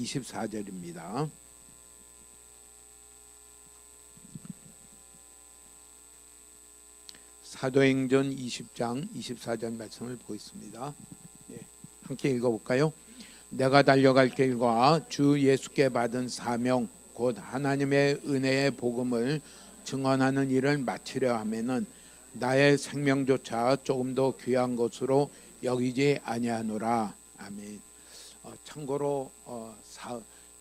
24절입니다. 사도행전 20장 24절 말씀을 보겠습니다. 함께 읽어볼까요? 내가 달려갈 길과 주 예수께 받은 사명 곧 하나님의 은혜의 복음을 증언하는 일을 마치려 하면은 나의 생명조차 조금 더 귀한 것으로 여기지 아니하노라. 아멘. 참고로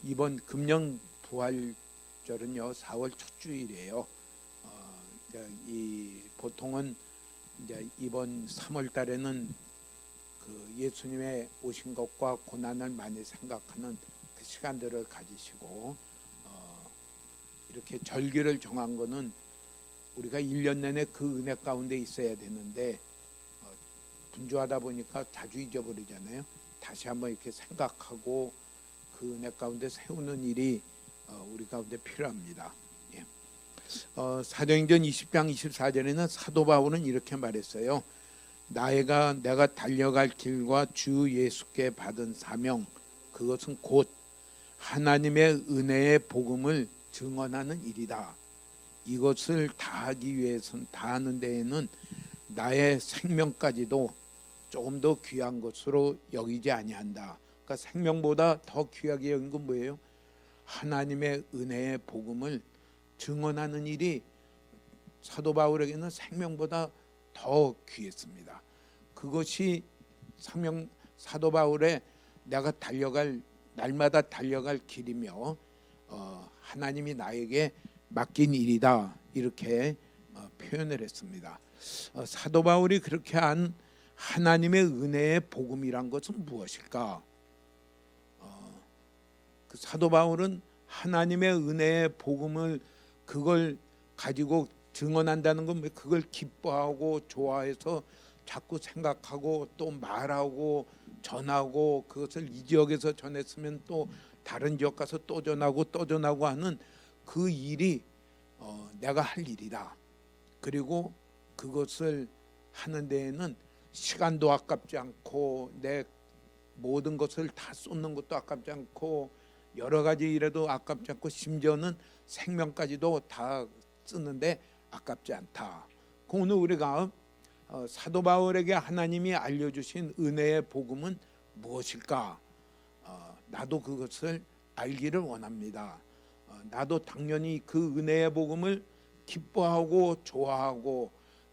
이번 금년 부활절은요 4월 첫 주일이에요. 보통은 이제 이번 3월 달에는 그 예수님의 오신 것과 고난을 많이 생각하는 그 시간들을 가지시고 이렇게 절기를 정한 거는 우리가 1년 내내 그 은혜 가운데 있어야 되는데 분주하다 보니까 자주 잊어버리잖아요. 다시 한번 이렇게 생각하고 그 은혜 가운데 세우는 일이 우리 가운데 필요합니다. 사도행전 20장 24절에는 사도 바울은 이렇게 말했어요. 내가 달려갈 길과 주 예수께 받은 사명 그것은 곧 하나님의 은혜의 복음을 증언하는 일이다. 이것을 다하기 위해서는 다하는 데에는 나의 생명까지도 조금 더 귀한 것으로 여기지 아니한다. 그러니까 생명보다 더 귀하게 여긴 건 뭐예요? 하나님의 은혜의 복음을 증언하는 일이 사도 바울에게는 생명보다 더 귀했습니다. 그것이 사도 바울의 내가 날마다 달려갈 길이며 하나님이 나에게 맡긴 일이다 이렇게 표현을 했습니다. 사도 바울이 그렇게 한 하나님의 은혜의 복음이란 것은 무엇일까? 그 사도 바울은 하나님의 은혜의 복음을 그걸 가지고 증언한다는 건 그걸 기뻐하고 좋아해서 자꾸 생각하고 또 말하고 전하고 그것을 이 지역에서 전했으면 또 다른 지역 가서 또 전하고 하는 그 일이 내가 할 일이다. 그리고 그것을 하는 데에는 시간도 아깝지 않고 내 모든 것을 다 쏟는 것도 아깝지 않고 여러 가지 일에도 아깝지 않고 심지어는 생명까지도 다 쓰는데 아깝지 않다. 오늘 우리가 사도 바울에게 하나님이 알려주신 은혜의 복음은 무엇일까? 나도 그것을 알기를 원합니다. 나도 당연히 그 은혜의 복음을 기뻐하고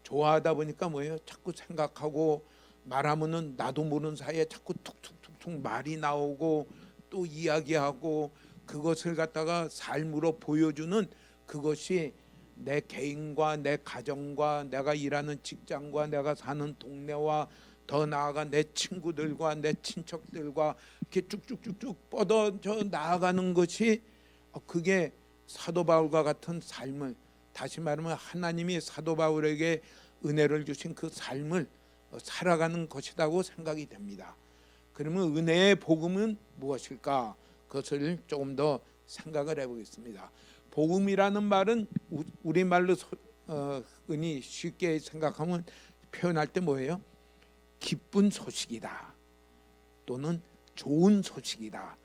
좋아하다 보니까 뭐예요? 자꾸 생각하고 말하면은 나도 모르는 사이에 자꾸 툭툭툭툭 말이 나오고 또 이야기하고 그것을 갖다가 삶으로 보여주는 그것이 내 개인과 내 가정과 내가 일하는 직장과 내가 사는 동네와 더 나아가 내 친구들과 내 친척들과 이렇게 쭉쭉쭉쭉 뻗어져 나아가는 것이 그게 사도 바울과 같은 삶을 다시 말하면 하나님이 사도 바울에게 은혜를 주신 그 삶을 살아가는 것이라고 생각이 됩니다. 그러면 은혜의 복음은 무엇일까? 그것을 조금 더 생각을 해보겠습니다. 복음이라는 말은 우리말로 흔히 쉽게 생각하면 표현할 때 뭐예요? 기쁜 소식이다 또는 좋은 소식이다,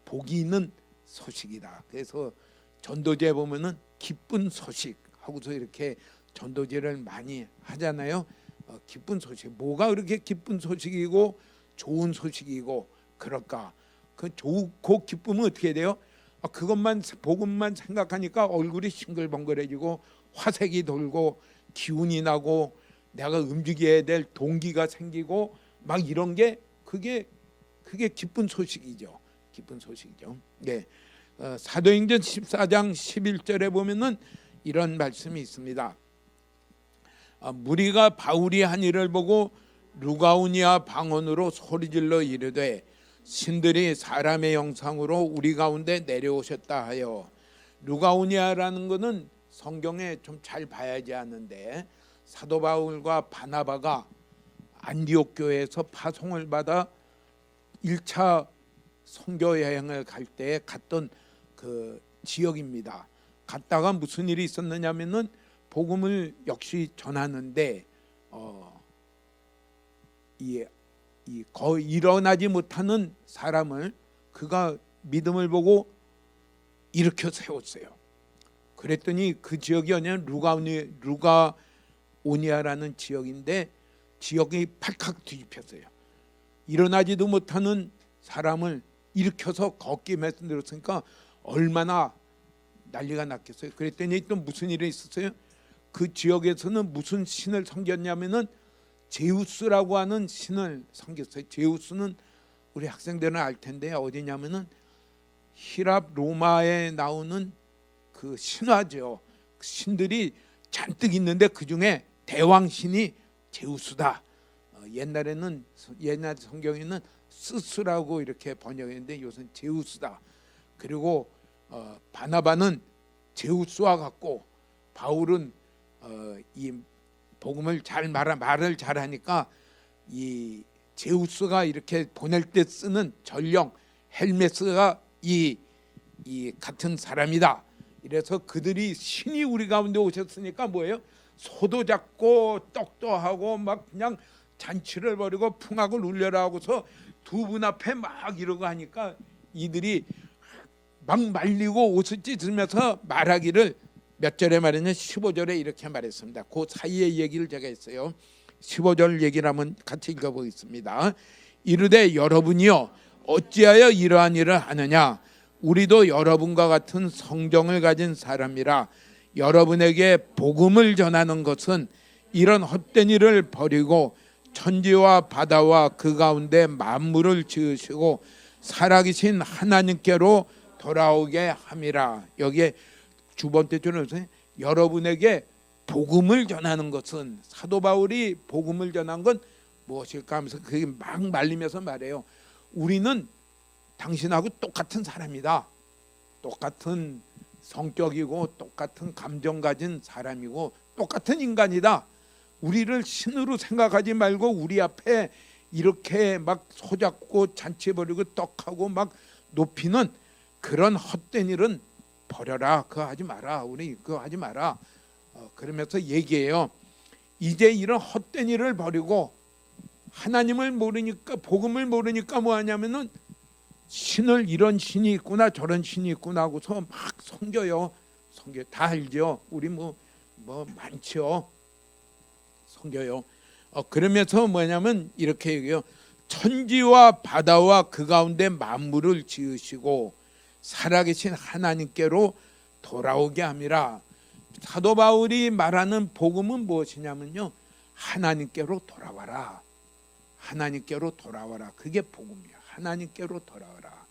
복이 있는 소식이다. 그래서 전도지에 보면은 기쁜 소식 하고서 이렇게 전도지를 많이 하잖아요. 기쁜 소식, 뭐가 그렇게 기쁜 소식이고 좋은 소식이고 그럴까? 그 좋고 기쁨은 어떻게 돼요? 그것만 복음만 생각하니까 얼굴이 싱글벙글해지고 화색이 돌고 기운이 나고 내가 움직여야 될 동기가 생기고 막 이런 게 그게 기쁜 소식이죠. 기쁜 소식이죠. 네. 사도행전 14장 11절에 보면은 이런 말씀이 있습니다. 무리가 바울이 한 일을 보고 루가우니아 방언으로 소리질러 이르되 신들이 사람의 형상으로 우리 가운데 내려오셨다 하여. 루가우니아라는 것은 성경에 좀 잘 봐야지 하는데 사도 바울과 바나바가 안디옥 교회에서 파송을 받아 1차 선교 여행을 갈 때 갔던 그 지역입니다. 갔다가 무슨 일이 있었느냐면은 복음을 역시 전하는데 거의 일어나지 못하는 사람을 그가 믿음을 보고 일으켜 세웠어요. 그랬더니 그 지역이 어냐면 루가오니아라는 지역인데 지역이 팔칵 뒤집혔어요. 일어나지도 못하는 사람을 일으켜서 걷게 만들었으니까 얼마나 난리가 났겠어요. 그랬더니 또 무슨 일이 있었어요? 그 지역에서는 무슨 신을 섬겼냐면은 제우스라고 하는 신을 섬겼어요. 제우스는 우리 학생들은 알 텐데 어디냐면은 히랍 로마에 나오는 그 신화죠. 신들이 잔뜩 있는데 그 중에 대왕신이 제우스다. 옛날 성경에는 스스라고 이렇게 번역했는데 요새는 제우스다. 그리고 바나바는 제우스와 같고 바울은 이 복음을 말을 잘하니까 이 제우스가 이렇게 보낼 때 쓰는 전령 헬메스가 이 같은 사람이다. 이래서 그들이 신이 우리 가운데 오셨으니까 뭐예요? 소도 잡고 떡도 하고 막 그냥 잔치를 벌이고 풍악을 울려라 하고서 두 분 앞에 막 이러고 하니까 이들이 막 말리고 옷을 찢으면서 말하기를 몇 절에 말했냐? 15절에 이렇게 말했습니다. 그 사이의 얘기를 제가 했어요. 15절 얘기를 한번 같이 읽어보겠습니다. 이르되 여러분이요 어찌하여 이러한 일을 하느냐? 우리도 여러분과 같은 성정을 가진 사람이라. 여러분에게 복음을 전하는 것은 이런 헛된 일을 버리고 천지와 바다와 그 가운데 만물을 지으시고 살아계신 하나님께로 돌아오게 함이라. 여기에 두 번째 줄은 여러분에게 복음을 전하는 것은, 사도 바울이 복음을 전한 건 무엇일까 하면서 그게 막 말리면서 말해요. 우리는 당신하고 똑같은 사람이다. 똑같은 성격이고 똑같은 감정 가진 사람이고 똑같은 인간이다. 우리를 신으로 생각하지 말고 우리 앞에 이렇게 막 소잡고 잔치 벌이고 떡하고 막 높이는 그런 헛된 일은 버려라. 그거 하지 마라. 우리 그거 하지 마라. 그러면서 얘기해요. 이제 이런 헛된 일을 버리고 하나님을 모르니까, 복음을 모르니까 뭐 하냐면은 신을, 이런 신이 있구나 저런 신이 있구나 하고서 막 섬겨요. 다 알죠. 우리 뭐 많죠. 섬겨요. 그러면서 뭐냐면 이렇게 얘기해요. 천지와 바다와 그 가운데 만물을 지으시고 살아계신 하나님께로 돌아오게 함이라. 사도 바울이 말하는 복음은 무엇이냐면요, 하나님께로 돌아와라. 하나님께로 돌아와라. 그게 복음이에요. 하나님께로 돌아와라.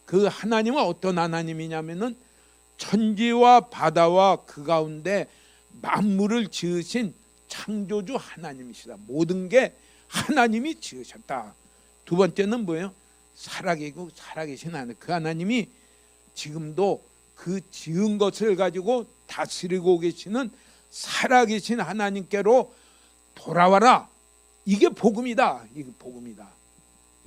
그 하나님은 어떤 하나님이냐면은 천지와 바다와 그 가운데 만물을 지으신 창조주 하나님이시다. 모든 게 하나님이 지으셨다. 두 번째는 뭐예요? 살아계신 하나님. 그 하나님이 지금도 그 지은 것을 가지고 다스리고 계시는 살아계신 하나님께로 돌아와라. 이게 복음이다. 이게 복음이다.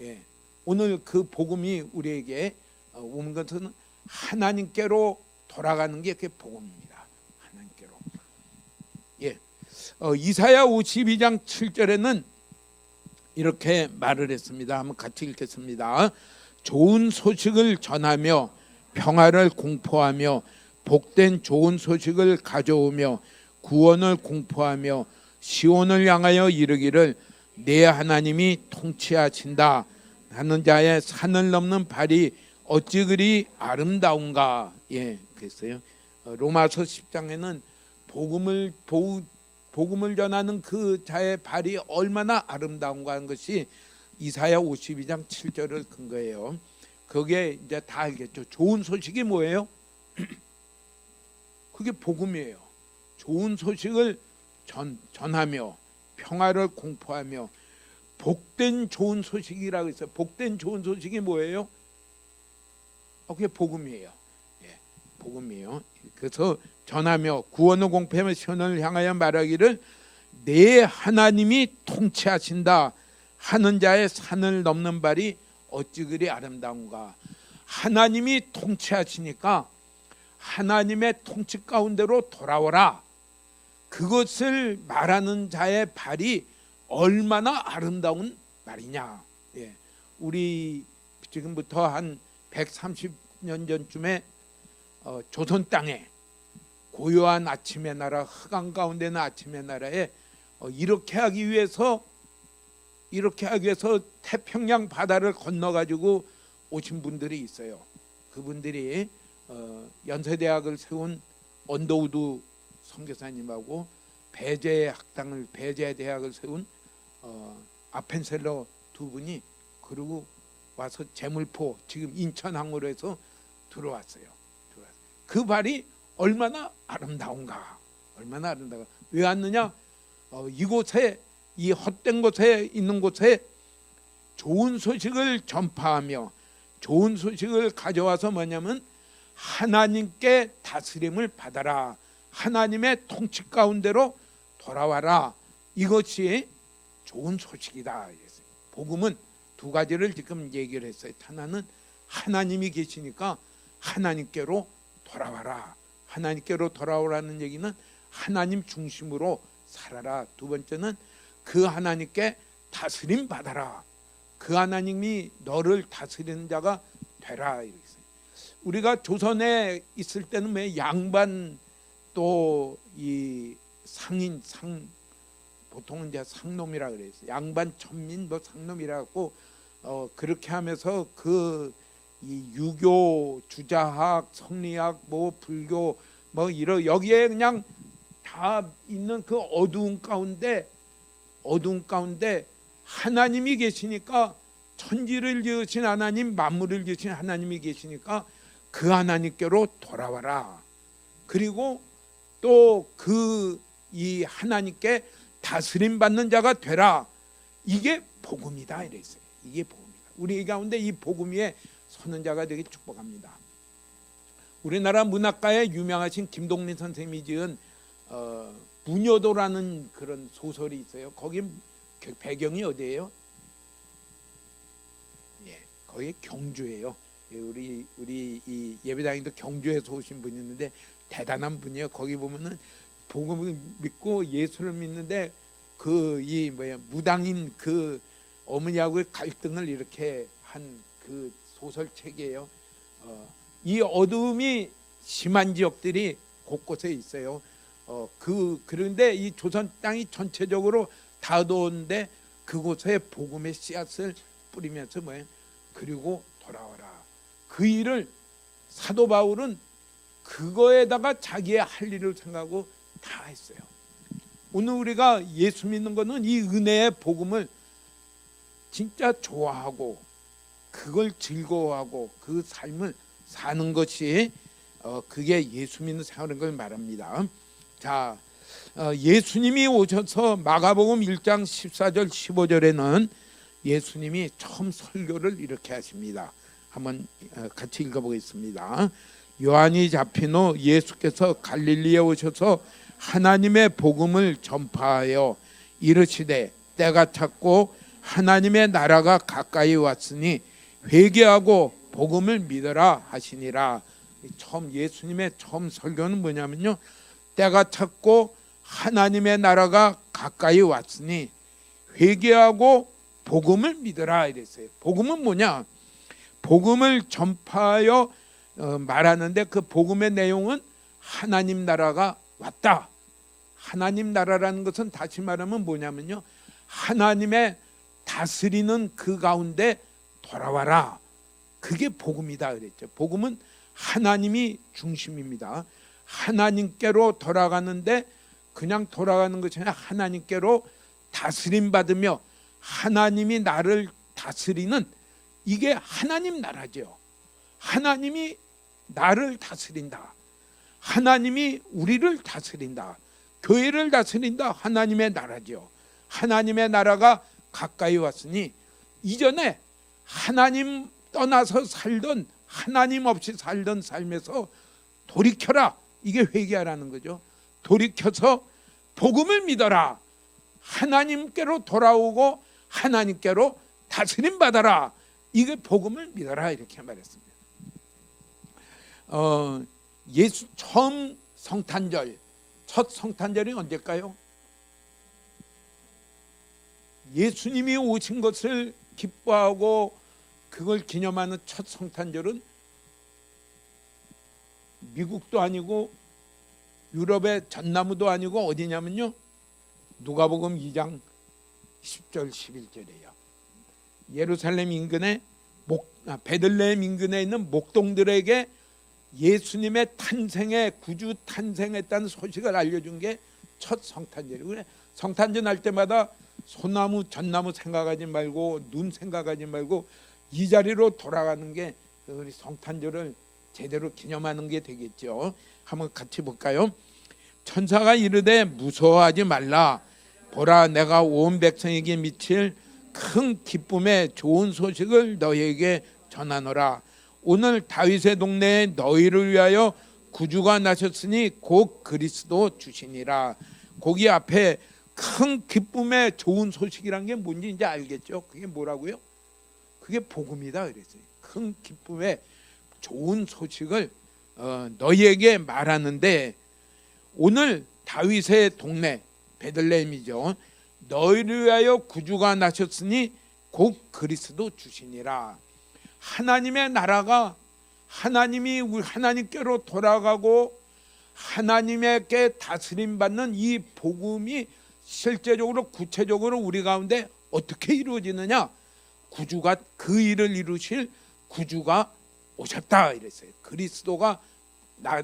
예. 오늘 그 복음이 우리에게 오는 것은 하나님께로 돌아가는 게 그게 복음입니다. 하나님께로. 예. 이사야 52장 7절에는 이렇게 말을 했습니다. 한번 같이 읽겠습니다. 좋은 소식을 전하며 평화를 공포하며 복된 좋은 소식을 가져오며 구원을 공포하며 시온을 향하여 이르기를 내 하나님이 통치하신다 하는 자의 산을 넘는 발이 어찌 그리 아름다운가. 예, 그랬어요. 로마서 10장에는 복음을 전하는 그 자의 발이 얼마나 아름다운가 하는 것이 이사야 52장 7절을 근거해요. 그게 이제 다 알겠죠. 좋은 소식이 뭐예요? 그게 복음이에요. 좋은 소식을 전하며 평화를 공포하며 복된 좋은 소식이라고 했어요. 복된 좋은 소식이 뭐예요? 그게 복음이에요. 예, 복음이에요. 그래서 전하며 구원을 공포하며 시온을 향하여 말하기를 내 하나님이 통치하신다 하는 자의 산을 넘는 발이 어찌 그리 아름다운가. 하나님이 통치하시니까 하나님의 통치 가운데로 돌아오라. 그것을 말하는 자의 발이 얼마나 아름다운 말이냐. 예. 우리 지금부터 한 130년 전쯤에 조선 땅에 고요한 아침의 나라, 흑암 가운데 있는 아침의 나라에 이렇게 하기 위해서 태평양 바다를 건너 가지고 오신 분들이 있어요. 그분들이 연세대학을 세운 언더우드 선교사님하고 배제대학을 세운 아펜셀러 두 분이 그리고 와서 제물포 지금 인천항으로 들어왔어요. 그 발이 얼마나 아름다운가. 왜 왔느냐? 이곳에, 이 헛된 곳에 있는 곳에 좋은 소식을 전파하며 좋은 소식을 가져와서 뭐냐면 하나님께 다스림을 받아라, 하나님의 통치 가운데로 돌아와라. 이것이 좋은 소식이다. 복음은 두 가지를 지금 얘기를 했어요. 하나는 하나님이 계시니까 하나님께로 돌아와라. 하나님께로 돌아오라는 얘기는 하나님 중심으로 살아라. 두 번째는 그 하나님께 다스림 받아라. 그 하나님이 너를 다스리는 자가 되라. 우리가 조선에 있을 때는 왜 양반 또 이 상인 보통은 이제 상놈이라 그래요. 양반 천민 뭐 상놈이라고 그렇게 하면서 이 유교, 주자학, 성리학, 뭐 불교 뭐 이런 여기에 그냥 다 있는 그 어두운 가운데 하나님이 계시니까, 천지를 지으신 하나님, 만물을 지으신 하나님이 계시니까 그 하나님께로 돌아와라. 그리고 또 이 하나님께 다스림 받는 자가 되라. 이게 복음이다 이랬어요. 이게 복음이다. 우리 가운데 이 복음 위에 서는 자가 되게 축복합니다. 우리나라 문학가에 유명하신 김동린 선생님이 지은 무녀도라는 그런 소설이 있어요. 거기 배경이 어디예요? 거기 경주예요. 우리 이 예배당에도 경주에서 오신 분이 있는데 대단한 분이에요. 거기 보면은 복음을 믿고 예수를 믿는데 무당인 그 어머니하고의 갈등을 이렇게 한 그 소설책이에요. 이 어두움이 심한 지역들이 곳곳에 있어요. 그런데 이 조선 땅이 전체적으로 다 어두운데 그곳에 복음의 씨앗을 뿌리면서 그리고 돌아와라. 그 일을 사도 바울은 그거에다가 자기의 할 일을 생각하고 다 했어요. 오늘 우리가 예수 믿는 거는 이 은혜의 복음을 진짜 좋아하고 그걸 즐거워하고 그 삶을 사는 것이 그게 예수 믿는 생활인 걸 말합니다. 자, 예수님이 오셔서 마가복음 1장 14절 15절에는 예수님이 처음 설교를 이렇게 하십니다. 한번 같이 읽어보겠습니다. 요한이 잡힌 후 예수께서 갈릴리에 오셔서 하나님의 복음을 전파하여 이르시되 때가 찼고 하나님의 나라가 가까이 왔으니 회개하고 복음을 믿어라 하시니라. 예수님의 처음 설교는 뭐냐면요, 때가 찼고 하나님의 나라가 가까이 왔으니 회개하고 복음을 믿어라 이랬어요. 복음은 뭐냐? 복음을 전파하여 말하는데 그 복음의 내용은 하나님 나라가 왔다. 하나님 나라라는 것은 다시 말하면 뭐냐면요, 하나님의 다스리는 그 가운데 돌아와라. 그게 복음이다 그랬죠. 복음은 하나님이 중심입니다. 하나님께로 돌아가는데 그냥 돌아가는 것이 아니라 하나님께로 다스림 받으며 하나님이 나를 다스리는, 이게 하나님 나라죠. 하나님이 나를 다스린다. 하나님이 우리를 다스린다. 교회를 다스린다. 하나님의 나라죠. 하나님의 나라가 가까이 왔으니 이전에 하나님 떠나서 살던, 하나님 없이 살던 삶에서 돌이켜라. 이게 회개하라는 거죠. 돌이켜서 복음을 믿어라. 하나님께로 돌아오고 하나님께로 다스림 받아라. 이게 복음을 믿어라 이렇게 말했습니다. 예수 처음 성탄절, 첫 성탄절이 언제일까요? 예수님이 오신 것을 기뻐하고 그걸 기념하는 첫 성탄절은 미국도 아니고 유럽의 전나무도 아니고 어디냐면요, 누가복음 2장 10절 11절이에요. 예루살렘 인근에 베들레헴 인근에 있는 목동들에게 예수님의 탄생에, 구주 탄생했다는 소식을 알려준 게 첫 성탄절이에요. 그래, 성탄절 날 때마다 소나무 전나무 생각하지 말고 눈 생각하지 말고 이 자리로 돌아가는 게 우리 성탄절을 제대로 기념하는 게 되겠죠. 한번 같이 볼까요? 천사가 이르되 무서워하지 말라. 보라, 내가 온 백성에게 미칠 큰 기쁨의 좋은 소식을 너희에게 전하노라. 오늘 다윗의 동네에 너희를 위하여 구주가 나셨으니 곧 그리스도 주시니라. 거기 앞에 큰 기쁨의 좋은 소식이란 게 뭔지 이제 알겠죠? 그게 뭐라고요? 그게 복음이다 그랬어요. 큰 기쁨의 좋은 소식을 너희에게 말하는데, 오늘 다윗의 동네 베들레헴이죠. 너희를 위하여 구주가 나셨으니 곧 그리스도 주시니라. 하나님의 나라가, 하나님이 우리 하나님께로 돌아가고 하나님에게 다스림 받는 이 복음이 실제적으로 구체적으로 우리 가운데 어떻게 이루어지느냐? 구주가, 그 일을 이루실 구주가 오셨다 이랬어요. 그리스도가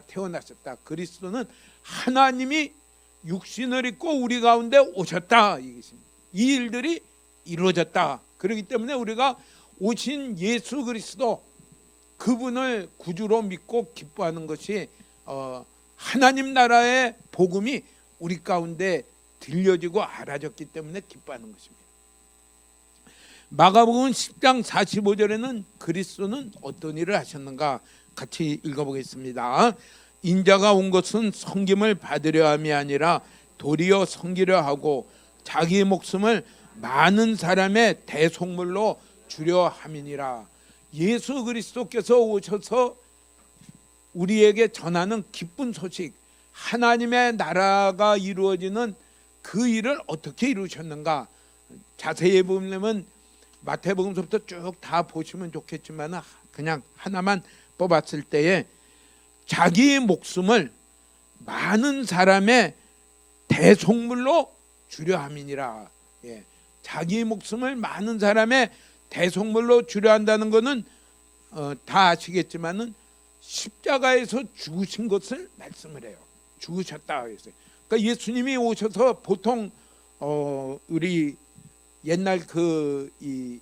태어나셨다. 그리스도는 하나님이 육신을 입고 우리 가운데 오셨다. 이 일들이 이루어졌다. 그렇기 때문에 우리가 오신 예수 그리스도, 그분을 구주로 믿고 기뻐하는 것이 하나님 나라의 복음이 우리 가운데 들려지고 알아졌기 때문에 기뻐하는 것입니다. 마가복음 10장 45절에는 그리스도는 어떤 일을 하셨는가 같이 읽어보겠습니다. 인자가 온 것은 섬김을 받으려 함이 아니라 도리어 섬기려 하고 자기 목숨을 많은 사람의 대속물로 주려 함이니라. 예수 그리스도께서 오셔서 우리에게 전하는 기쁜 소식, 하나님의 나라가 이루어지는 그 일을 어떻게 이루셨는가, 자세히 보면 마태복음서부터 쭉 다 보시면 좋겠지만 그냥 하나만 뽑았을 때에 자기 목숨을 많은 사람의 대속물로 주려 함이니라. 예, 자기 목숨을 많은 사람의 대속물로 주려 한다는 것은 다 아시겠지만은 십자가에서 죽으신 것을 말씀을 해요. 죽으셨다 그랬어요. 그러니까 예수님이 오셔서 보통 우리 옛날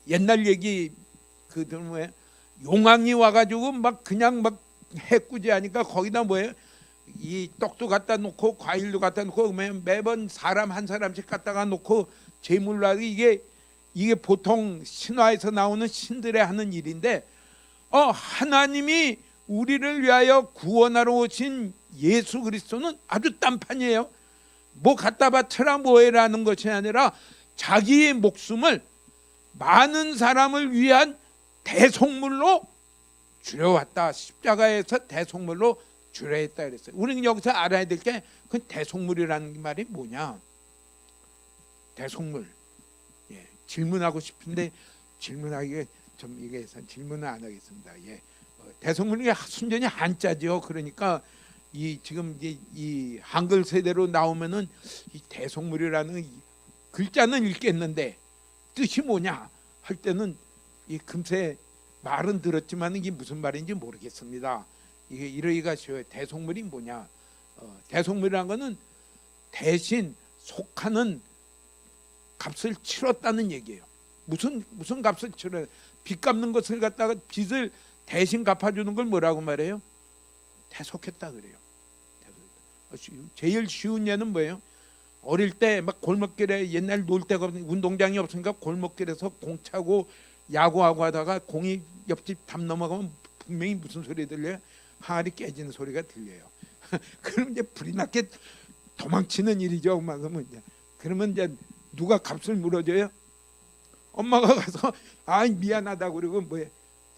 옛날 얘기 뭐예요? 용왕이 와가지고 막 그냥 막 해꾸지하니까 거기다 뭐예요? 이 떡도 갖다 놓고 과일도 갖다 놓고 매번 사람 한 사람씩 갖다가 놓고 제물로 하기, 이게 보통 신화에서 나오는 신들의 하는 일인데, 하나님이 우리를 위하여 구원하러 오신 예수 그리스도는 아주 딴판이에요. 뭐 갖다 바쳐라 뭐해라는 것이 아니라 자기의 목숨을 많은 사람을 위한 대속물로 주려왔다. 십자가에서 대속물로 주려 했다 그랬어요. 우리는 여기서 알아야 될 게 그 대속물이라는 말이 뭐냐? 대속물. 예, 질문하고 싶은데 질문하기가 좀 이게 질문을 안 하겠습니다. 예, 대속물이 순전히 한자죠. 그러니까 지금 이 한글 세대로 나오면은 이 대속물이라는 글자는 읽겠는데 뜻이 뭐냐 할 때는 이 금세 말은 들었지만 이게 무슨 말인지 모르겠습니다. 이게 이러기가 쉬워요. 대속물이 뭐냐? 대속물이라는 것은 대신 속하는 값을 치렀다는 얘기예요. 무슨 값을 치러요? 빚 갚는 것을 갖다가 빚을 대신 갚아주는 걸 뭐라고 말해요? 대속했다 그래요. 제일 쉬운 예는 뭐예요? 어릴 때 막 골목길에, 옛날 놀 데가 운동장이 없으니까 골목길에서 공 차고 야구하고 하다가 공이 옆집 담 넘어가면 분명히 무슨 소리 들려요? 항아리 깨지는 소리가 들려요. 그럼 이제 불이 나게 도망치는 일이죠. 그러면 이제 누가 값을 물어줘요? 엄마가 가서 미안하다고 그러고 뭐예요?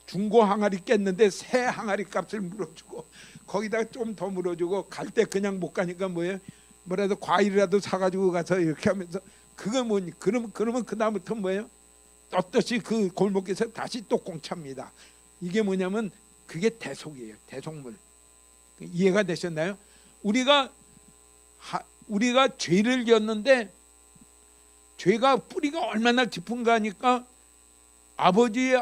중고 항아리 깼는데 새 항아리 값을 물어주고 거기다가 좀 더 물어주고 갈 때 그냥 못 가니까 뭐예요? 뭐라도 과일이라도 사가지고 가서 이렇게 하면서 그거 뭐니? 그러면 그 다음부터 뭐예요? 떳떳이 그 골목에서 다시 또 공차입니다. 이게 뭐냐면 그게 대속이에요. 대속물. 이해가 되셨나요? 우리가 죄를 지었는데 죄가 뿌리가 얼마나 깊은가 하니까 아버지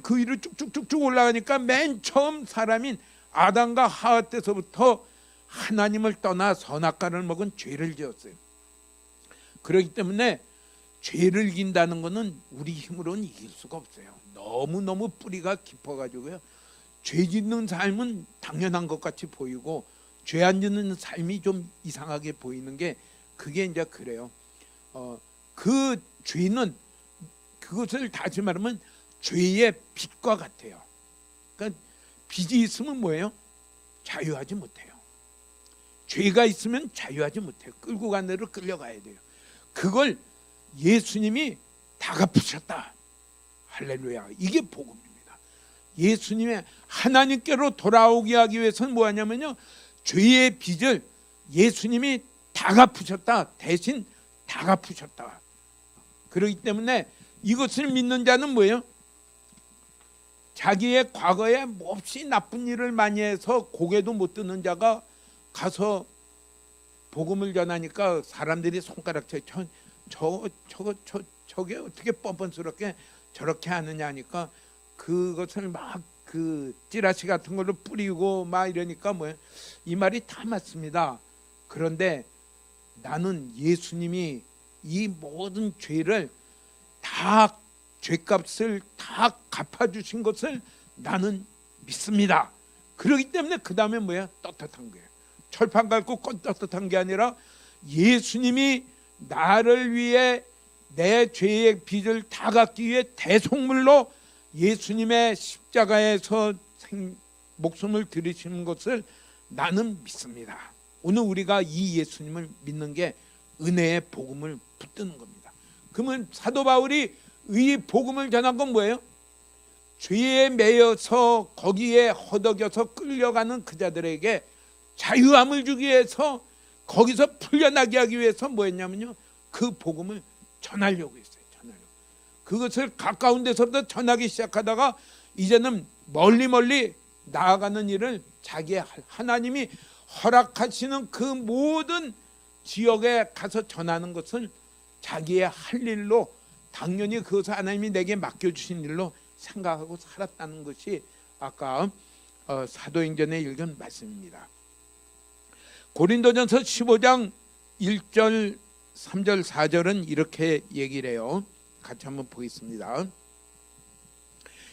그 위로 쭉쭉쭉쭉 올라가니까 맨 처음 사람인 아담과 하와 때서부터 하나님을 떠나 선악과를 먹은 죄를 지었어요. 그렇기 때문에 죄를 이긴다는 것은 우리 힘으로는 이길 수가 없어요. 너무너무 뿌리가 깊어가지고요. 죄 짓는 삶은 당연한 것 같이 보이고 죄 안 짓는 삶이 좀 이상하게 보이는 게 그게 이제 그래요. 그 죄는 그것을 다시 말하면 죄의 빚과 같아요. 그러니까 빚이 있으면 뭐예요? 자유하지 못해요. 죄가 있으면 자유하지 못해요. 끌고 간 대로 끌려가야 돼요. 그걸 예수님이 다 갚으셨다. 할렐루야. 이게 복음입니다. 예수님의 하나님께로 돌아오게 하기 위해서는 뭐하냐면요, 죄의 빚을 예수님이 다 갚으셨다. 대신 다 갚으셨다. 그렇기 때문에 이것을 믿는 자는 뭐예요? 자기의 과거에 몹시 나쁜 일을 많이 해서 고개도 못 드는 자가 가서 복음을 전하니까 사람들이 손가락쳐 저게 어떻게 뻔뻔스럽게 저렇게 하느냐 하니까 그것을 막 그 찌라시 같은 걸로 뿌리고 막 이러니까 뭐예요? 이 말이 다 맞습니다. 그런데 나는 예수님이 이 모든 죄를 다, 죄값을 다 갚아주신 것을 나는 믿습니다. 그렇기 때문에 그 다음에 뭐야? 떳떳한 거예요. 철판 밟고 떳떳한 게 아니라 예수님이 나를 위해 내 죄의 빚을 다 갚기 위해 대속물로 예수님의 십자가에서 목숨을 들이시는 것을 나는 믿습니다. 오늘 우리가 이 예수님을 믿는 게 은혜의 복음을 붙드는 겁니다. 그러면 사도 바울이 이 복음을 전한 건 뭐예요? 죄에 매여서 거기에 허덕여서 끌려가는 그 자들에게 자유함을 주기 위해서, 거기서 풀려나게 하기 위해서 뭐했냐면요, 그 복음을 전하려고 했어요. 그것을 가까운 데서부터 전하기 시작하다가 이제는 멀리 나아가는 일을 자기의 하나님이 허락하시는 그 모든 지역에 가서 전하는 것을 자기의 할 일로, 당연히 그것을 하나님이 내게 맡겨주신 일로 생각하고 살았다는 것이 아까 사도행전에 읽은 말씀입니다. 고린도전서 15장 1절 3절 4절은 이렇게 얘기를 해요. 같이 한번 보겠습니다.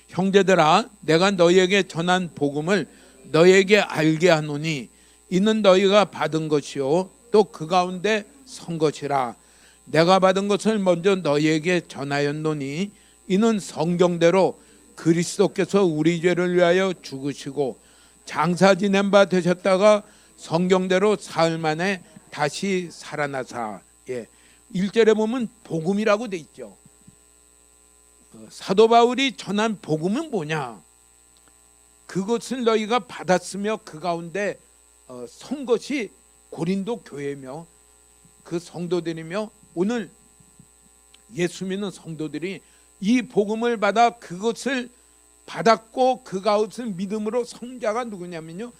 형제들아, 내가 너희에게 전한 복음을 너희에게 알게 하노니 이는 너희가 받은 것이요 또 그 가운데 선 것이라. 내가 받은 것을 먼저 너희에게 전하였노니 이는 성경대로 그리스도께서 우리 죄를 위하여 죽으시고 장사 지낸 바 되셨다가 성경대로 사흘 만에 다시 살아나사. 1절에 보면 복음이라고 돼 있죠. 사도 바울이 전한 복음은 뭐냐? 그것을 너희가 받았으며 그 가운데 선 것이 고린도 교회며 그 성도들이며, 오늘 예수 믿는 성도들이 이 복음을 받아 그것을 받았고 그 가운데 믿음으로 성자가 누구냐면요,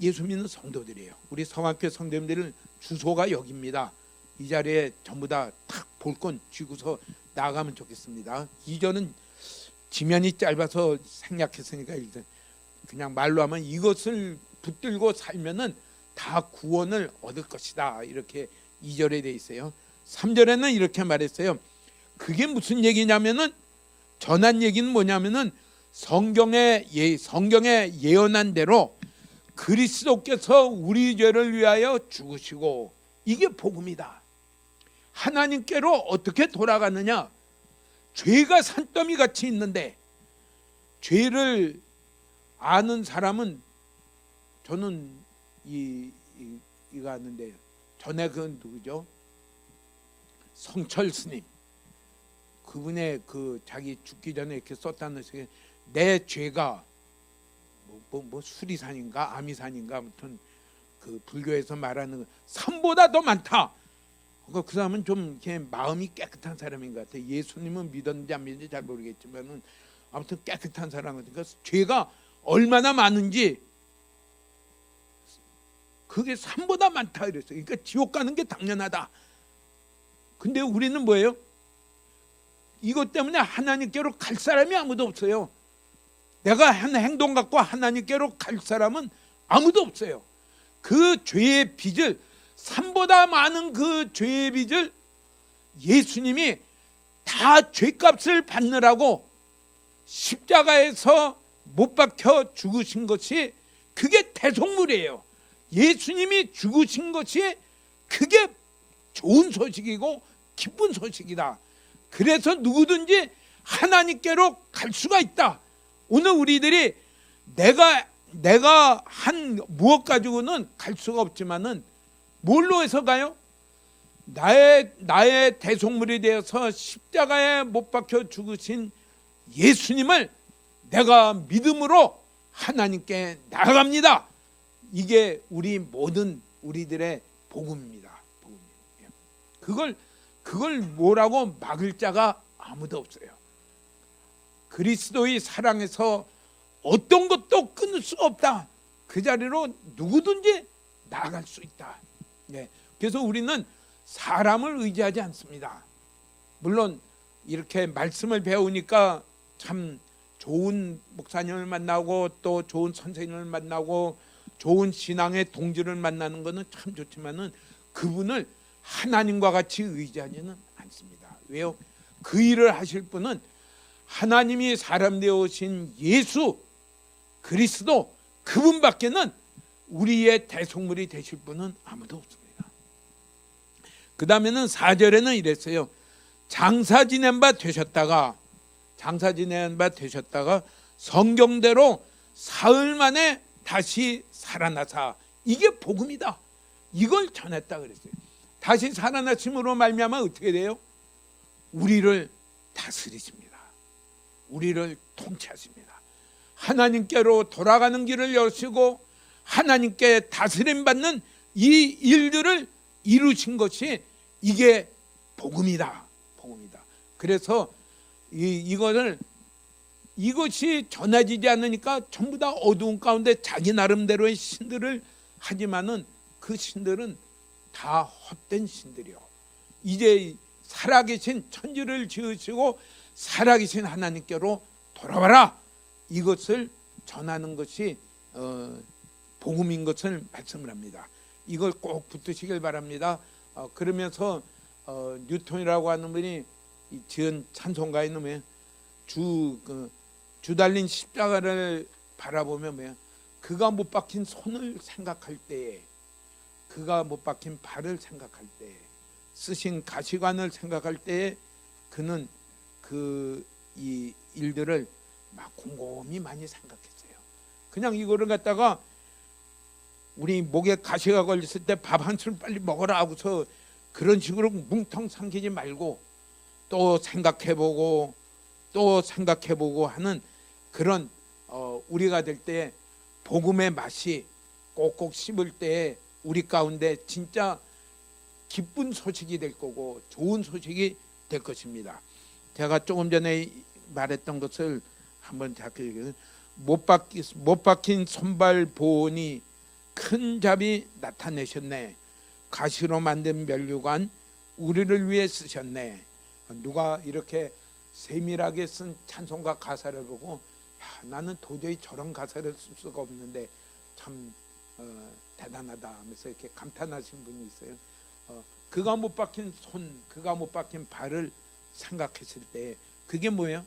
예수 믿는 성도들이에요. 우리 성학교 성도님들 주소가 여기입니다. 이 자리에 전부 다 탁 볼건 쥐고서 나가면 좋겠습니다. 이전은 지면이 짧아서 생략했으니까 일단 그냥 말로 하면 이것을 붙들고 살면은 다 구원을 얻을 것이다. 이렇게 2절에 돼 있어요. 3절에는 이렇게 말했어요. 그게 무슨 얘기냐면은, 전한 얘기는 뭐냐면은 성경에 예언한 대로 그리스도께서 우리 죄를 위하여 죽으시고, 이게 복음이다. 하나님께로 어떻게 돌아가느냐? 죄가 산더미 같이 있는데, 죄를 아는 사람은, 저는 이거 아는데, 전에 그 누구죠? 성철 스님, 그분의 그 자기 죽기 전에 이렇게 썼다는 것이, 내 죄가 뭐 수리산인가 아미산인가 아무튼 그 불교에서 말하는 산보다 더 많다. 그 사람은 좀 이렇게 마음이 깨끗한 사람인 것 같아요. 예수님은 믿었는지 안 믿었는지 잘 모르겠지만은 아무튼 깨끗한 사람이니까 그러니까 죄가 얼마나 많은지 그게 산보다 많다 이랬어요. 그러니까 지옥 가는 게 당연하다. 근데 우리는 뭐예요? 이것 때문에 하나님께로 갈 사람이 아무도 없어요. 내가 한 행동 갖고 하나님께로 갈 사람은 아무도 없어요. 그 죄의 빚을, 산보다 많은 그 죄의 빚을 예수님이 다 죄값을 받느라고 십자가에서 못 박혀 죽으신 것이 그게 대속물이에요. 예수님이 죽으신 것이 그게 좋은 소식이고 기쁜 소식이다. 그래서 누구든지 하나님께로 갈 수가 있다. 오늘 우리들이 내가 한 무엇 가지고는 갈 수가 없지만은 뭘로 해서 가요? 나의 대속물이 되어서 십자가에 못 박혀 죽으신 예수님을 내가 믿음으로 하나님께 나아갑니다. 이게 우리 모든 우리들의 복음입니다. 그걸 뭐라고 막을 자가 아무도 없어요. 그리스도의 사랑에서 어떤 것도 끊을 수가 없다. 그 자리로 누구든지 나아갈 수 있다. 그래서 우리는 사람을 의지하지 않습니다. 물론 이렇게 말씀을 배우니까 참 좋은 목사님을 만나고 또 좋은 선생님을 만나고 좋은 신앙의 동지를 만나는 것은 참 좋지만은 그분을 하나님과 같이 의지하지는 않습니다. 왜요? 그 일을 하실 분은 하나님이 사람 되어 오신 예수 그리스도 그분밖에는 우리의 대속물이 되실 분은 아무도 없습니다. 그 다음에는 4절에는 이랬어요. 장사 지낸 바 되셨다가 성경대로 사흘 만에 다시 살아나사. 이게 복음이다. 이걸 전했다 그랬어요. 다시 살아나심으로 말미암아 어떻게 돼요? 우리를 다스리십니다. 우리를 통치하십니다. 하나님께로 돌아가는 길을 여시고 하나님께 다스림 받는 이 일들을 이루신 것이 이게 복음이다. 그래서 이것이 전해지지 않으니까 전부 다 어두운 가운데 자기 나름대로의 신들을 하지만은 그 신들은 다 헛된 신들이요. 이제 살아계신 천지를 지으시고 살아계신 하나님께로 돌아와라. 이것을 전하는 것이 복음인 것을 말씀을 합니다. 이걸 꼭 붙드시길 바랍니다. 그러면서 뉴턴이라고 하는 분이 지은 찬송가에 넣으면 주 달린 십자가를 바라보며 뭐야? 그가 못 박힌 손을 생각할 때에, 그가 못 박힌 발을 생각할 때에, 쓰신 가시관을 생각할 때에 그는 이 일들을 막 곰곰이 많이 생각했어요. 그냥 이거를 갖다가 우리 목에 가시가 걸렸을 때 밥 한 술 빨리 먹어라 하고서 그런 식으로 뭉텅 삼키지 말고 또 생각해보고 하는 그런 우리가 될 때 복음의 맛이 꼭꼭 씹을 때 우리 가운데 진짜 기쁜 소식이 될 거고 좋은 소식이 될 것입니다. 제가 조금 전에 말했던 것을 한번 자꾸 못 박힌 손발 보온이 큰 잡이 나타내셨네. 가시로 만든 면류관 우리를 위해 쓰셨네. 누가 이렇게 세밀하게 쓴 찬송가 가사를 보고 나는 도저히 저런 가사를 쓸 수가 없는데 참 대단하다 하면서 이렇게 감탄하신 분이 있어요. 그가 못 박힌 손, 그가 못 박힌 발을 생각했을 때 그게 뭐예요?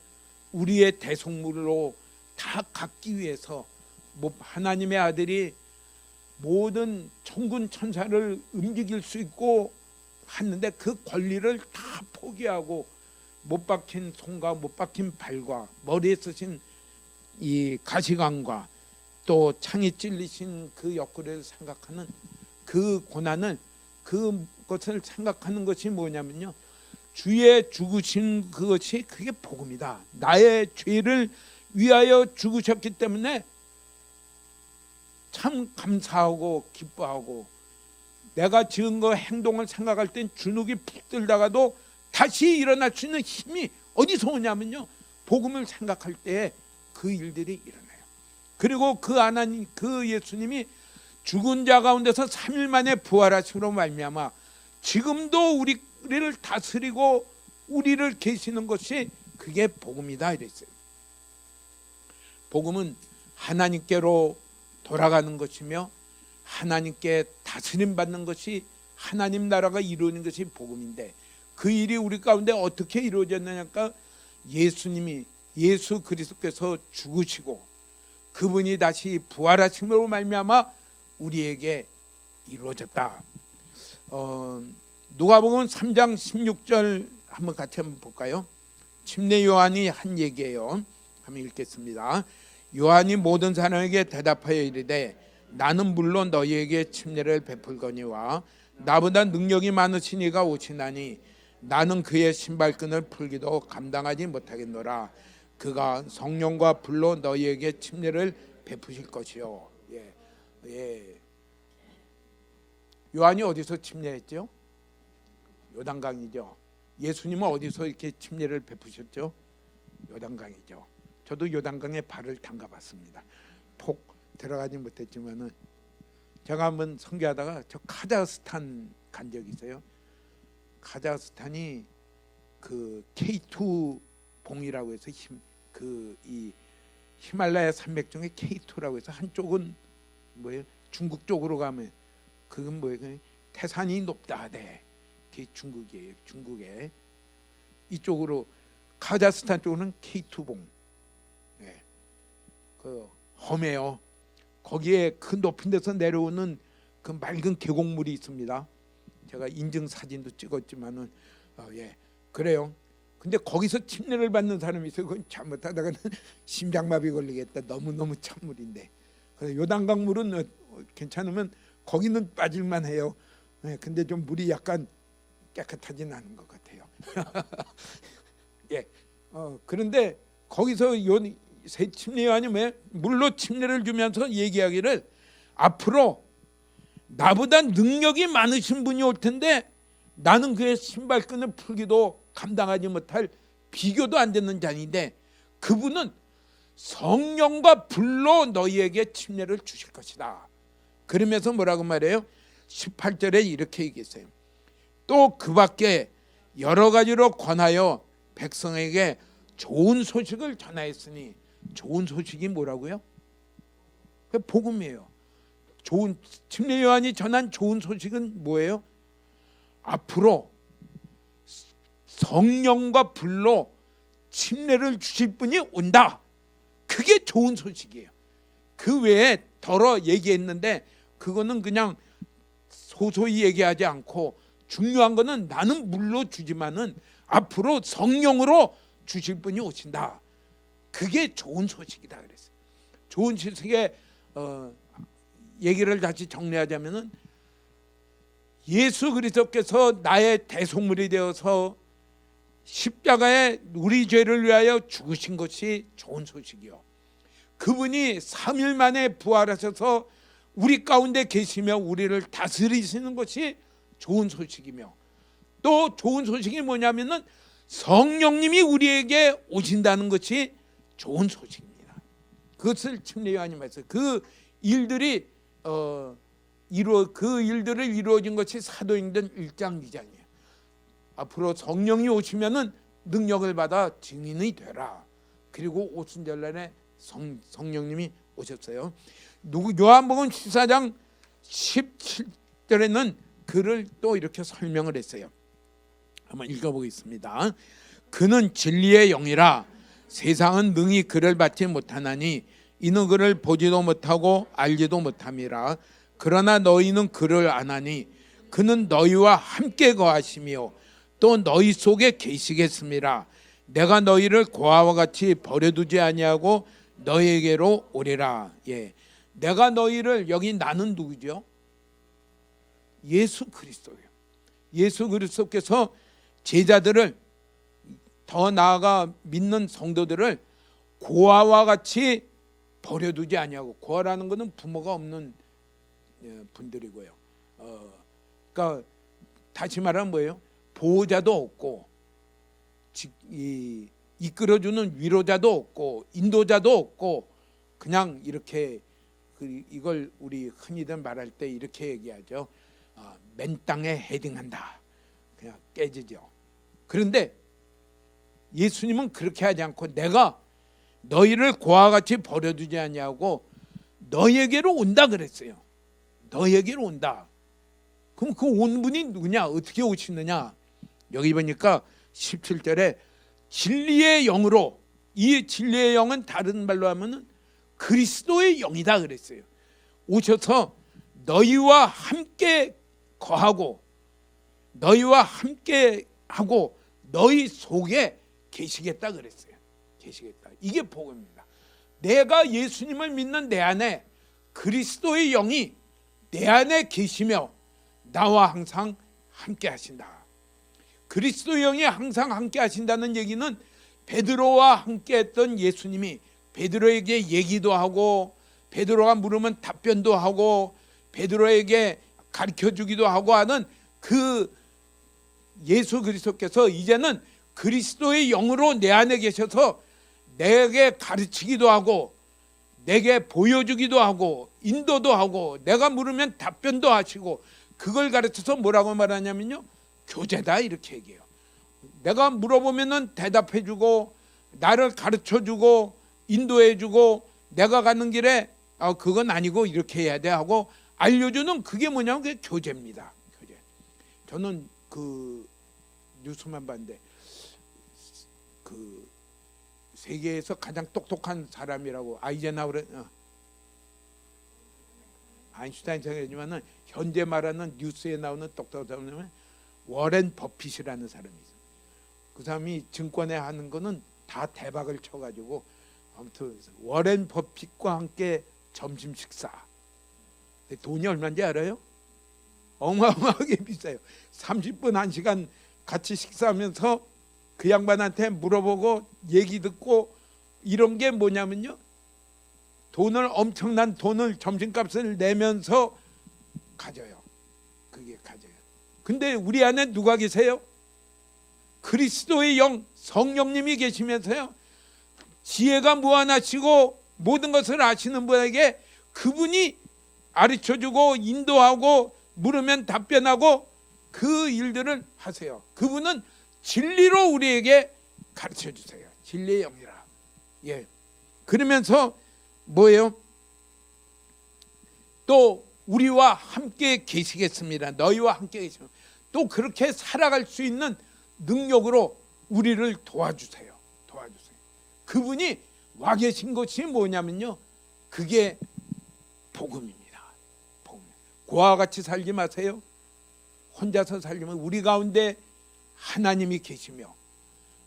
우리의 대속물로 다 갖기 위해서 하나님의 아들이 모든 천군 천사를 움직일 수 있고 하는데 그 권리를 다 포기하고 못 박힌 손과 못 박힌 발과 머리에 쓰신 이 가시관과 또 창이 찔리신 그 옆구리를 생각하는 그 고난을, 그것을 생각하는 것이 뭐냐면요, 주의 죽으신 그것이 그게 복음이다. 나의 죄를 위하여 죽으셨기 때문에 참 감사하고 기뻐하고 내가 지은 거 행동을 생각할 땐 주눅이 푹 들다가도 다시 일어날 수 있는 힘이 어디서 오냐면요, 복음을 생각할 때 그 일들이 일어나요. 그리고 그 하나님, 그 예수님이 죽은 자 가운데서 3일 만에 부활하심으로 말미암아 지금도 우리를 다스리고 우리를 계시는 것이 그게 복음이다 이랬어요. 복음은 하나님께로 돌아가는 것이며 하나님께 다스림 받는 것이, 하나님 나라가 이루어지는 것이 복음인데, 그 일이 우리 가운데 어떻게 이루어졌느냐니까 예수 그리스도께서 죽으시고 그분이 다시 부활하심으로 말미암아 우리에게 이루어졌다. 누가복음 3장 16절 한번 같이 한번 볼까요? 침례 요한이 한 얘기예요. 한번 읽겠습니다. 요한이 모든 사람에게 대답하여 이르되 나는 물론 너희에게 침례를 베풀거니와 나보다 능력이 많으신 이가 오시나니 나는 그의 신발끈을 풀기도 감당하지 못하겠노라. 그가 성령과 불로 너희에게 침례를 베푸실 것이요. 요한이 어디서 침례했죠? 요단강이죠. 예수님은 어디서 이렇게 침례를 베푸셨죠? 요단강이죠. 저도 요단강에 발을 담가봤습니다. 폭 들어가지 못했지만은 제가 한번 선교하다가 저 카자흐스탄 간 적이 있어요. 카자흐스탄이 그 K2 봉이라고 해서 이 히말라야 산맥 중에 K2라고 해서 한쪽은 뭐예요? 중국 쪽으로 가면 그건 뭐예요? 태산이 높다 하대. 그게 중국이에요. 중국에 이쪽으로 카자흐스탄 쪽은 K2 봉. 그 험해요. 거기에 그 높은 데서 내려오는 그 맑은 계곡물이 있습니다. 제가 인증 사진도 찍었지만은 그래요. 근데 거기서 침례를 받는 사람이 있어요. 그건 잘못하다가는 심장마비 걸리겠다. 너무너무 찬물인데. 요단강 물은 괜찮으면 거기는 빠질만 해요. 근데 좀 물이 약간 깨끗하진 않은 것 같아요. 그런데 거기서 새 침례 요한이 물로 침례를 주면서 얘기하기를 앞으로 나보다 능력이 많으신 분이 올 텐데 나는 그의 신발끈을 풀기도 감당하지 못할, 비교도 안 되는 자인데 그분은 성령과 불로 너희에게 침례를 주실 것이다. 그러면서 뭐라고 말해요? 18절에 이렇게 얘기했어요. 또 그 밖에 여러 가지로 권하여 백성에게 좋은 소식을 전하였으니, 좋은 소식이 뭐라고요? 그 복음이에요. 침례 요한이 전한 좋은 소식은 뭐예요? 앞으로 성령과 불로 침례를 주실 분이 온다. 그게 좋은 소식이에요. 그 외에 덜어 얘기했는데 그거는 그냥 소소히 얘기하지 않고, 중요한 거는 나는 물로 주지만은 앞으로 성령으로 주실 분이 오신다. 그게 좋은 소식이다 그랬어요. 좋은 소식의 얘기를 다시 정리하자면은 예수 그리스도께서 나의 대속물이 되어서 십자가에 우리 죄를 위하여 죽으신 것이 좋은 소식이요. 그분이 3일 만에 부활하셔서 우리 가운데 계시며 우리를 다스리시는 것이 좋은 소식이며, 또 좋은 소식이 뭐냐면은 성령님이 우리에게 오신다는 것이 좋은 소식입니다. 그것을 침례 요한이 말했어요. 그 일들을 이루어진 것이 사도행전 1장 2장이에요. 앞으로 성령이 오시면은 능력을 받아 증인이 되라. 그리고 오순절날에 성령님이 오셨어요. 요한복음 14장 17절에는 그를 또 이렇게 설명을 했어요. 한번 읽어보겠습니다. 그는 진리의 영이라 세상은 능히 그를 받지 못하나니 이는 그를 보지도 못하고 알지도 못함이라. 그러나 너희는 그를 아나니 그는 너희와 함께 거하시며 또 너희 속에 계시겠습니다. 내가 너희를 고아와 같이 버려두지 아니하고 너희에게로 오리라. 내가 너희를, 여기 나는 누구죠? 예수 그리스도예요. 예수 그리스도께서 제자들을, 더 나아가 믿는 성도들을 고아와 같이 버려두지 아니하고, 고아라는 것은 부모가 없는 분들이고요. 그러니까 다시 말하면 뭐예요? 보호자도 없고 이끌어주는 위로자도 없고 인도자도 없고 그냥 이렇게 이걸 우리 흔히들 말할 때 이렇게 얘기하죠. 맨 땅에 헤딩한다. 그냥 깨지죠. 그런데 예수님은 그렇게 하지 않고 내가 너희를 고와 같이 버려두지 아니하고 너희에게로 온다 그랬어요. 너희에게로 온다. 그럼 그 온 분이 누구냐? 어떻게 오시느냐? 여기 보니까 17절에 진리의 영으로, 이 진리의 영은 다른 말로 하면은 그리스도의 영이다 그랬어요. 오셔서 너희와 함께 거하고 너희와 함께 하고 너희 속에 계시겠다 그랬어요. 계시겠다. 이게 복음입니다. 내가 예수님을 믿는 내 안에 그리스도의 영이 내 안에 계시며 나와 항상 함께 하신다. 그리스도의 영이 항상 함께 하신다는 얘기는 베드로와 함께 했던 예수님이 베드로에게 얘기도 하고 베드로가 물으면 답변도 하고 베드로에게 가르쳐주기도 하고 하는 그 예수 그리스도께서 이제는 그리스도의 영으로 내 안에 계셔서 내게 가르치기도 하고 내게 보여주기도 하고 인도도 하고 내가 물으면 답변도 하시고 그걸 가르쳐서 뭐라고 말하냐면요, 교제다 이렇게 얘기해요. 내가 물어보면은 대답해주고 나를 가르쳐주고 인도해주고 내가 가는 길에 그건 아니고 이렇게 해야 돼 하고 알려주는 그게 뭐냐면 그게 교제입니다. 교제. 저는 그 뉴스만 봤는데 그 세계에서 가장 똑똑한 사람이라고 아이젠하워를 아인슈타인 생각하지만은 현재 말하는 뉴스에 나오는 똑똑한 사람은 워렌 버핏이라는 사람이 있어요. 그 사람이 증권에 하는 거는 다 대박을 쳐가지고 아무튼 워렌 버핏과 함께 점심 식사. 돈이 얼마인지 알아요? 어마어마하게 비싸요. 30분 1시간 같이 식사하면서 그 양반한테 물어보고 얘기 듣고 이런 게 뭐냐면요, 엄청난 돈을 점심값을 내면서 가져요. 그게 가져요. 근데 우리 안에 누가 계세요? 그리스도의 영 성령님이 계시면서요, 지혜가 무한하시고 모든 것을 아시는 분에게 그분이 가르쳐주고 인도하고 물으면 답변하고 그 일들을 하세요. 그분은 진리로 우리에게 가르쳐주세요. 진리의 영이라. 예. 그러면서 뭐예요? 또 우리와 함께 계시겠습니다. 너희와 함께 계시면 또 그렇게 살아갈 수 있는 능력으로 우리를 도와주세요. 도와주세요. 그분이 와 계신 것이 뭐냐면요, 그게 복음입니다. 복음. 고와 같이 살지 마세요. 혼자서 살지만 우리 가운데 하나님이 계시며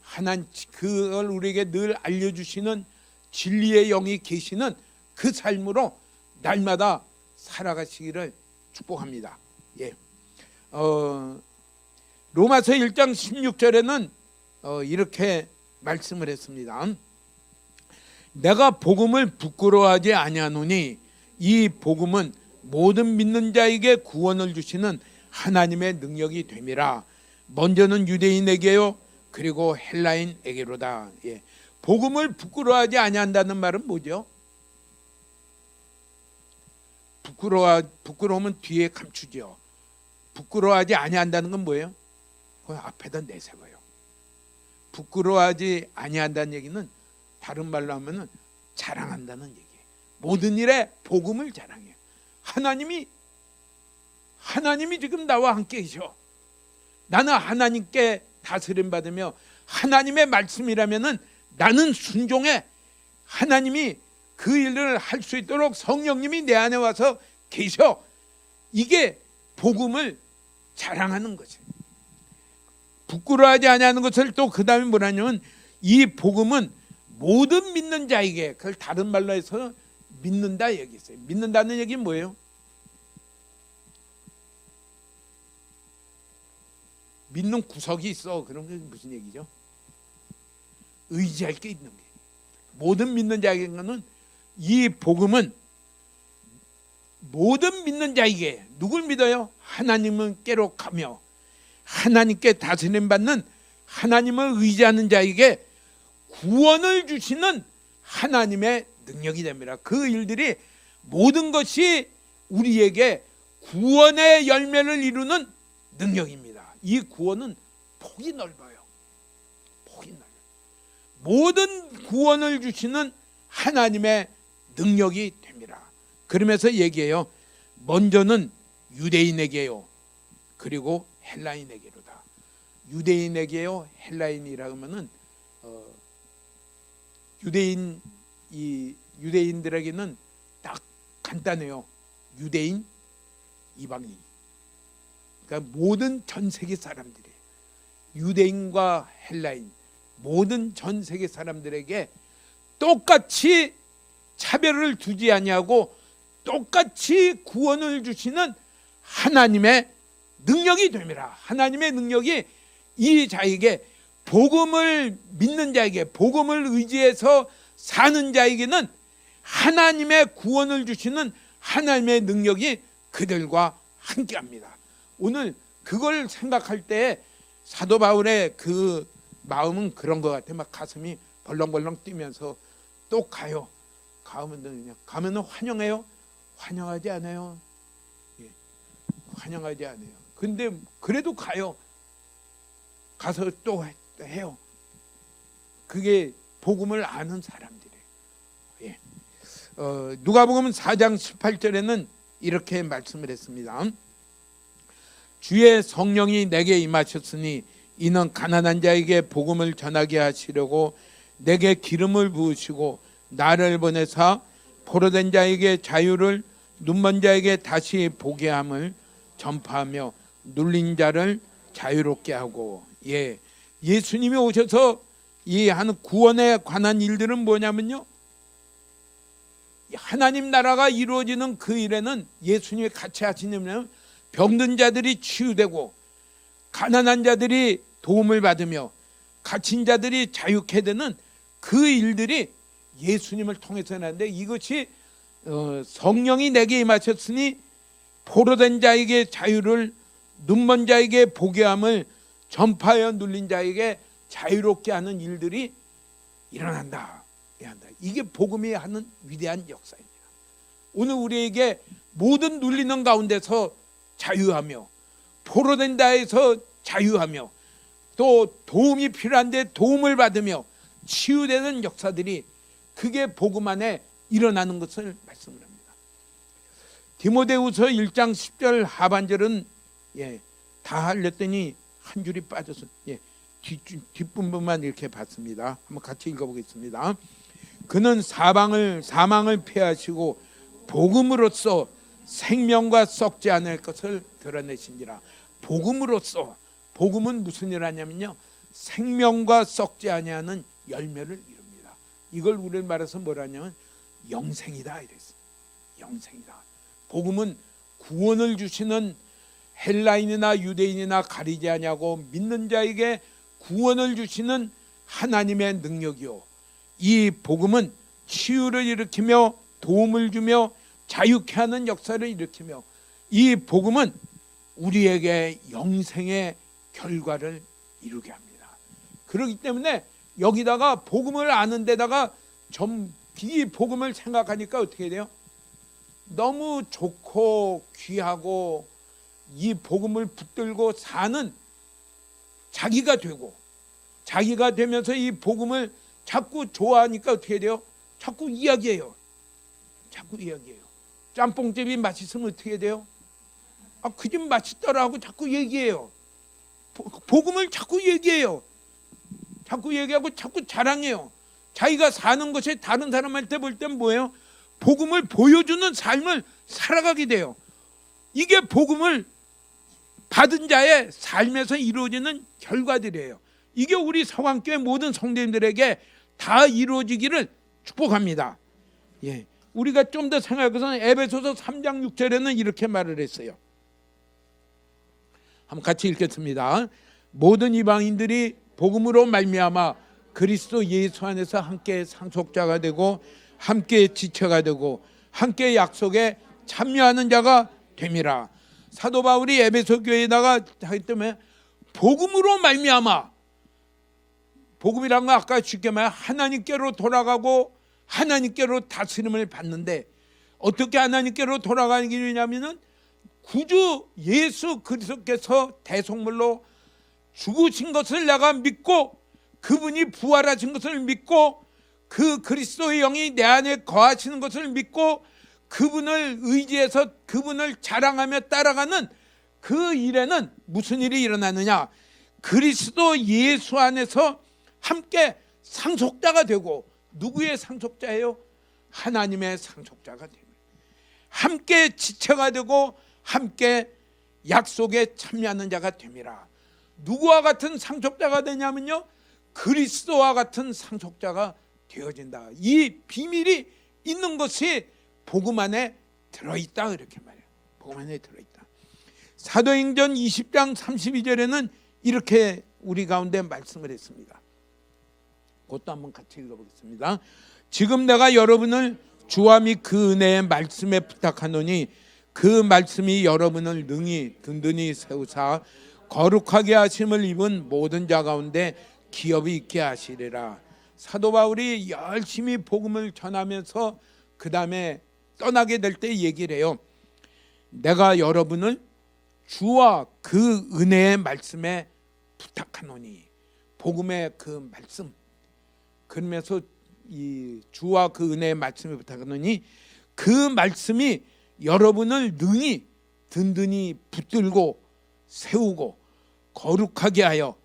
하나님 그걸 우리에게 늘 알려주시는 진리의 영이 계시는 그 삶으로 날마다 살아가시기를 축복합니다. 예. 로마서 1장 16절에는 이렇게 말씀을 했습니다. 내가 복음을 부끄러워하지 아니하노니 이 복음은 모든 믿는 자에게 구원을 주시는 하나님의 능력이 됨이라. 먼저는 유대인에게요 그리고 헬라인에게로다. 예. 복음을 부끄러워하지 아니한다는 말은 뭐죠? 부끄러우면 뒤에 감추죠. 부끄러워하지 아니한다는 건 뭐예요? 그 앞에다 내세워요. 부끄러워하지 아니한다는 얘기는 다른 말로 하면은 자랑한다는 얘기예요. 모든 일에 복음을 자랑해요. 하나님이 지금 나와 함께 계셔. 나는 하나님께 다스림 받으며 하나님의 말씀이라면은 나는 순종해. 하나님이 그 일을 할 수 있도록 성령님이 내 안에 와서 계셔. 이게 복음을 자랑하는 것이에요. 부끄러워하지 아니하는 것을 또 그 다음에 뭐라냐면 이 복음은 모든 믿는 자에게, 그걸 다른 말로 해서 믿는다 얘기했어요. 믿는다는 얘기는 뭐예요? 믿는 구석이 있어. 그런 게 무슨 얘기죠? 의지할 게 있는 게. 모든 믿는 자에게는 이 복음은 모든 믿는 자에게, 누굴 믿어요? 하나님께로 가며 하나님께 다스림 받는 하나님을 의지하는 자에게 구원을 주시는 하나님의 능력이 됩니다. 그 일들이 모든 것이 우리에게 구원의 열매를 이루는 능력입니다. 이 구원은 폭이 넓어요. 폭이 넓어요. 모든 구원을 주시는 하나님의 능력이 됩니다. 그러면서 얘기해요. 먼저는 유대인에게요, 그리고 헬라인에게로다. 유대인에게요, 헬라인이라 하면은 유대인들에게는 딱 간단해요. 유대인, 이방인. 그러니까 모든 전 세계 사람들이, 유대인과 헬라인, 모든 전 세계 사람들에게 똑같이 차별을 두지 아니하고 똑같이 구원을 주시는 하나님의 능력이 됩니다. 하나님의 능력이 이 자에게, 복음을 믿는 자에게, 복음을 의지해서 사는 자에게는 하나님의 구원을 주시는 하나님의 능력이 그들과 함께합니다. 오늘 그걸 생각할 때 사도 바울의 그 마음은 그런 것 같아요. 막 가슴이 벌렁벌렁 뛰면서 또 가요. 가면은 환영해요? 환영하지 않아요. 예, 환영하지 않아요. 근데 그래도 가요. 가서 또 해요. 그게 복음을 아는 사람들이에요. 예. 누가복음 4장 18절에는 이렇게 말씀을 했습니다. 주의 성령이 내게 임하셨으니 이는 가난한 자에게 복음을 전하게 하시려고 내게 기름을 부으시고 나를 보내사 포로된 자에게 자유를, 눈먼 자에게 다시 보게 함을 전파하며 눌린 자를 자유롭게 하고. 예, 예수님이 오셔서 이 하는 구원에 관한 일들은 뭐냐면요, 하나님 나라가 이루어지는 그 일에는 예수님이 같이 하시냐면 병든 자들이 치유되고 가난한 자들이 도움을 받으며 갇힌 자들이 자유케 되는 그 일들이 예수님을 통해서 하는데, 이것이 성령이 내게 임하셨으니 포로된 자에게 자유를, 눈먼 자에게 보게 함을 전파하여 눌린 자에게 자유롭게 하는 일들이 일어난다. 이게 복음이 하는 위대한 역사입니다. 오늘 우리에게 모든 눌리는 가운데서 자유하며, 포로된 자에서 자유하며, 또 도움이 필요한데 도움을 받으며 치유되는 역사들이, 그게 복음 안에 일어나는 것을 말씀을 합니다. 디모데후서 1장 10절 하반절은 다 하렸더니 한 줄이 빠져서 뒷부분만 이렇게 봤습니다. 한번 같이 읽어보겠습니다. 그는 사망을 패하시고 복음으로써 생명과 썩지 않을 것을 드러내신지라. 복음으로써, 복음은 무슨 일 하냐면요, 생명과 썩지 아니하는 열매를 이룹니다. 이걸 우리 말해서 뭐라냐면 영생이다 이랬어요. 영생이다. 복음은 구원을 주시는 헬라인이나 유대인이나 가리지 아니하고 믿는 자에게 구원을 주시는 하나님의 능력이요, 이 복음은 치유를 일으키며 도움을 주며 자유케 하는 역사를 일으키며, 이 복음은 우리에게 영생의 결과를 이루게 합니다. 그렇기 때문에 여기다가 복음을 아는 데다가 이 복음을 생각하니까 어떻게 돼요? 너무 좋고 귀하고 이 복음을 붙들고 사는 자기가 되고, 자기가 되면서 이 복음을 자꾸 좋아하니까 어떻게 돼요? 자꾸 이야기해요. 짬뽕집이 맛있으면 어떻게 돼요? 그 집 맛있더라 하고 자꾸 얘기해요. 복음을 자꾸 얘기해요. 자꾸 얘기하고 자꾸 자랑해요. 자기가 사는 것이 다른 사람한테 볼 땐 뭐예요? 복음을 보여주는 삶을 살아가게 돼요. 이게 복음을 받은 자의 삶에서 이루어지는 결과들이에요. 이게 우리 서강교회 모든 성도님들에게 다 이루어지기를 축복합니다. 우리가 좀 더 생각해서 에베소서 3장 6절에는 이렇게 말을 했어요. 한번 같이 읽겠습니다. 모든 이방인들이 복음으로 말미암아 그리스도 예수 안에서 함께 상속자가 되고 함께 지체가 되고 함께 약속의 참여하는 자가 됨이라. 사도 바울이 에베소 교회에다가 하기 때문에 복음으로 말미암아, 복음이란 건 아까 쉽게 말해 하나님께로 돌아가고 하나님께로 다스림을 받는데, 어떻게 하나님께로 돌아가느냐면은 구주 예수 그리스도께서 대속물로 죽으신 것을 내가 믿고, 그분이 부활하신 것을 믿고, 그 그리스도의 영이 내 안에 거하시는 것을 믿고, 그분을 의지해서 그분을 자랑하며 따라가는 그 일에는 무슨 일이 일어나느냐? 그리스도 예수 안에서 함께 상속자가 되고, 누구의 상속자예요? 하나님의 상속자가 됩니다. 함께 지체가 되고 함께 약속에 참여하는 자가 됨이라. 누구와 같은 상속자가 되냐면요, 그리스도와 같은 상속자가 되어진다. 이 비밀이 있는 것이 복음 안에 들어있다, 이렇게 말해요. 복음 안에 들어있다. 사도행전 20장 32절에는 이렇게 우리 가운데 말씀을 했습니다. 그것도 한번 같이 읽어보겠습니다. 지금 내가 여러분을 주와 및 그 은혜의 말씀에 부탁하노니 그 말씀이 여러분을 능히 든든히 세우사 거룩하게 하심을 입은 모든 자 가운데 기업이 있게 하시리라. 사도 바울이 열심히 복음을 전하면서 그 다음에 떠나게 될 때 얘기를 해요. 내가 여러분을 주와 그 은혜의 말씀에 부탁하노니, 복음의 그 말씀, 그러면서 이 주와 그 은혜의 말씀을 부탁하노니 그 말씀이 여러분을 능히 든든히 붙들고 세우고 거룩하게 하여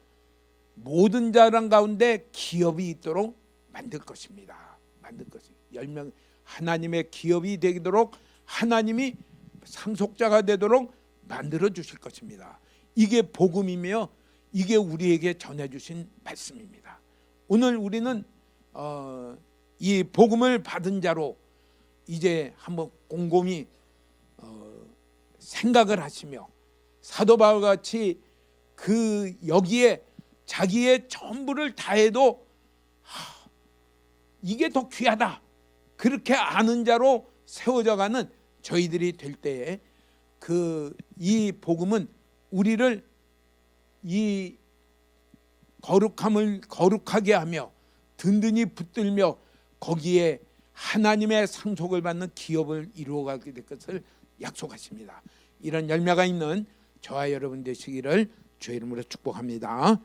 모든 자랑 가운데 기업이 있도록 만들 것입니다. 만들 것이 10명 하나님의 기업이 되도록, 하나님이 상속자가 되도록 만들어 주실 것입니다. 이게 복음이며 이게 우리에게 전해 주신 말씀입니다. 오늘 우리는 이 복음을 받은 자로 이제 한번 곰곰이 생각을 하시며, 사도 바울 같이 그 여기에 자기의 전부를 다해도 이게 더 귀하다, 그렇게 아는 자로 세워져가는 저희들이 될 때에 이 복음은 우리를 이 거룩함을 거룩하게 하며 든든히 붙들며 거기에 하나님의 상속을 받는 기업을 이루어가게 될 것을 약속하십니다. 이런 열매가 있는 저와 여러분 되시기를 주의 이름으로 축복합니다.